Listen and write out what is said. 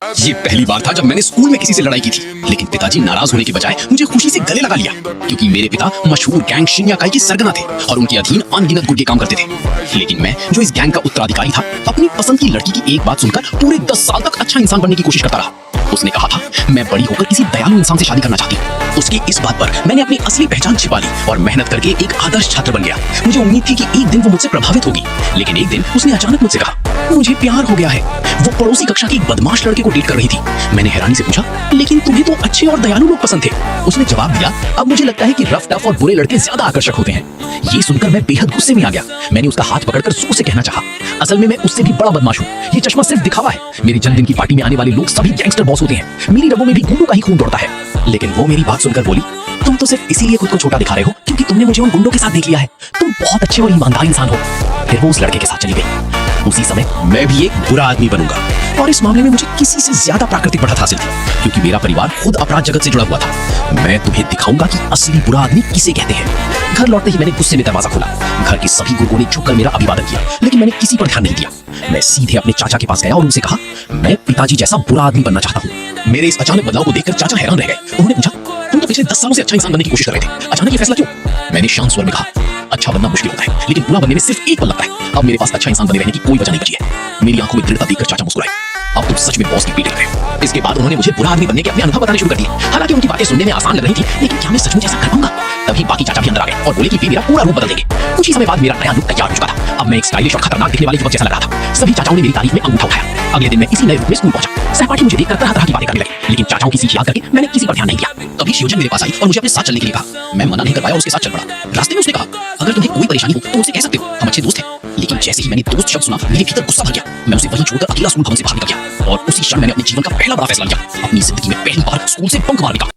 ये पहली बार था जब मैंने स्कूल में किसी से लड़ाई की थी, लेकिन पिताजी नाराज होने के बजाय मुझे खुशी से गले लगा लिया, क्योंकि मेरे पिता मशहूर गैंग शिन्याकाई के सरगना थे और उनके अधीन अनगिनत गुंडे काम करते थे। लेकिन मैं, जो इस गैंग का उत्तराधिकारी था, अपनी पसंद की लड़की की एक बात सुनकर पूरे 10 साल तक अच्छा इंसान बनने की कोशिश करता रहा। उसने कहा था, मैं बड़ी होकर किसी दयालु इंसान से शादी करना चाहती हूँ। उसकी इस बात पर मैंने अपनी असली पहचान छिपा ली और मेहनत करके एक आदर्श छात्र बन गया। मुझे उम्मीद थी कि एक दिन वो मुझसे प्रभावित होगी, लेकिन एक दिन उसने अचानक मुझसे कहा, मुझे प्यार हो गया है। वो पड़ोसी कक्षा की एक बदमाश लड़के को डेट कर रही थी। मैंने हैरानी से पूछा, लेकिन तुम्हें तो अच्छे और दयालु लोग पसंद थे। उसने जवाब दिया, अब मुझे लगता है कि रफ टफ और बुरे लड़के ज्यादा आकर्षक होते हैं। ये सुनकर मैं बेहद गुस्से में आ गया। मैंने उसका हाथ पकड़कर जोर से कहना चाहा, असल में मैं उससे भी बड़ा बदमाश हूँ। ये चश्मा सिर्फ दिखावा है। मेरे जन्मदिन की पार्टी में आने वाले लोग सभी गैंगस्टर बॉस होते हैं। मेरी रगों में भी गुंडों का ही खून दौड़ता है। लेकिन वो मेरी बात सुनकर बोली, तुम तो सिर्फ इसीलिए खुद को छोटा दिखा रहे हो क्योंकि तुमने मुझे उन गुंडों के साथ देख लिया है। तुम बहुत अच्छे और ईमानदार इंसान हो। फिर वो उस लड़के के साथ चली गई। उसी समय मैं भी एक बुरा आदमी बनूंगा, और इस मामले में मुझे किसी से ज्यादा प्राकृतिक बढ़त हासिल थी, क्योंकि मेरा परिवार खुद अपराध जगत से जुड़ा हुआ था। मैं तुम्हें दिखाऊंगा कि असली बुरा आदमी किसे कहते हैं। घर लौटते ही मैंने गुस्से में दरवाजा खोला। घर के सभी गुर्गों ने झुककर मेरा अभिवादन किया, लेकिन मैंने किसी पर ध्यान नहीं दिया। मैं सीधे अपने चाचा के पास गया और उनसे कहा, मैं पिताजी जैसा बुरा आदमी बनना चाहता हूँ। मेरे इस अचानक बदलाव को देखकर चाचा हैरान रह गए। उन्होंने पूछा, तुम तो पिछले 10 सालों से अच्छा इंसान बनने की कोशिश कर रहे थे, अचानक ये फैसला क्यों? मैंने शांत स्वर में कहा, अच्छा बनना मुश्किल होता है, लेकिन बुरा बनने में सिर्फ एक पल लगता है। अब मेरे पास अच्छा इंसान बने रहने की कोई वजह नहीं बची है। मेरी आंखों में दृढ़ता देखकर चाचा मुस्कुराए, अब तुम सच में बॉस की पीठ कर रहे हो। इसके बाद उन्होंने मुझे बुरा आदमी बनने के अपने अनुभव बताने शुरू कर दिए। हालांकि उनकी बातें सुनने में आसान लग रही थी, लेकिन क्या मैं सचमुच ऐसा कर पाऊंगा? तभी बाकी चाचा भी अंदर आ गए और बोले कि वे मेरा पूरा रूप बदल देंगे। कुछ ही समय बाद मेरा नया लुक तैयार हो चुका था। अब मैं एक स्टाइलिश और खतरनाक दिखने वाले युवक जैसा लग रहा था। सभी चाचाओं ने मेरी तारीफ में अंगूठा उठाया। अगले दिन मैं इसी नए रूप में स्कूल पहुंचा। सहपाठी मुझे देखकर तरह तरह की बातें करने लगे, लेकिन चाचाओं की सीख याद करके मैंने किसी पर ध्यान नहीं दिया। तभी शिवजन मेरे पास आई और मुझे अपने साथ चलने के लिए कहा। मैं मना नहीं कर पाया और उसके साथ चल पड़ा। रास्ते में उसने कहा, अगर तुम्हें कोई परेशानी हो तो मुझसे कह सकते हो, हम अच्छे दोस्त हैं। लेकिन जैसे ही मैंने दोस्त शब्द सुना, मेरे भीतर गुस्सा भर गया। मैं उसे वहीं छोड़कर अकेला स्कूल भवन से बाहर निकल गया और उसी क्षण मैंने अपने जीवन का पहला बड़ा फैसला लिया, अपनी जिंदगी में पहली बार स्कूल से बंक मारने का।